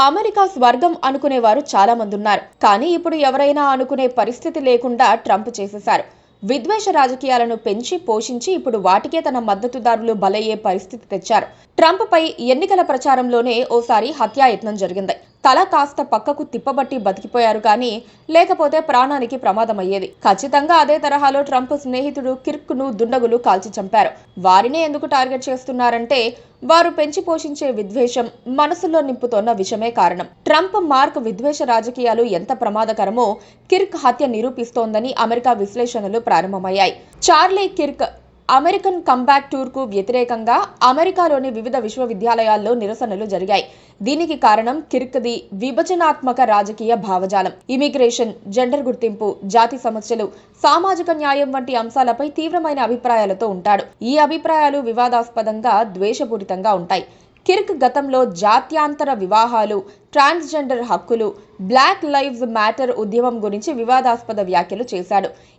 America స్వర్గం అనుకునేవారు చాలా మంది ఉన్నారు. కానీ ఇప్పుడు ఎవరైనా అనుకునే పరిస్థితి లేకుండా ట్రంప్ చేసేశారు. విద్వేష రాజకీయాలను పెంచి పోషించి ఇప్పుడు వాటికే తన మద్దతుదారులు బలయ్యే పరిస్థితి తెచ్చారు. ట్రంప్ పై ఎన్నికల ప్రచారంలోనే ఓసారి హత్యాయత్నం జరిగింది. తల కాస్త పక్కకు తిప్పబట్టి బతికిపోయారు, కానీ లేకపోతే ప్రాణానికి ప్రమాదమయ్యేది. ఖచ్చితంగా అదే తరహాలో ట్రంప్ స్నేహితుడు కిర్క్ ను దుండగులు కాల్చి చంపారు. వారినే ఎందుకు టార్గెట్ చేస్తున్నారంటే వారు పెంచి పోషించే విద్వేషం, మనసులో నింపుతోన్న విషమే కారణం. ట్రంప్ మార్క్ విద్వేష రాజకీయాలు ఎంత ప్రమాదకరమో కిర్క్ హత్య నిరూపిస్తోందని అమెరికా విశ్లేషణలు ప్రారంభమయ్యాయి. Charlie Kirk American comeback tour కు వ్యతిరేకంగా అమెరికాలోని వివిధ విశ్వవిద్యాలయాల్లో నిరసనలు జరిగాయి. దీనికి కారణం కిర్క్ది విభజనాత్మక రాజకీయ భావజాలం. ఇమిగ్రేషన్, జెండర్ గుర్తింపు, జాతి సమస్యలు, సామాజిక న్యాయం వంటి అంశాలపై తీవ్రమైన అభిప్రాయాలతో ఉంటాడు. ఈ అభిప్రాయాలు వివాదాస్పదంగా, ద్వేషపూరితంగా ఉంటాయి. కిర్క్ గతంలో జాత్యాంతర వివాహాలు, ట్రాన్స్జెండర్ హక్కులు, బ్లాక్ లైవ్స్ మ్యాటర్ ఉద్యమం గురించి వివాదాస్పద వ్యాఖ్యలు చేశాడు.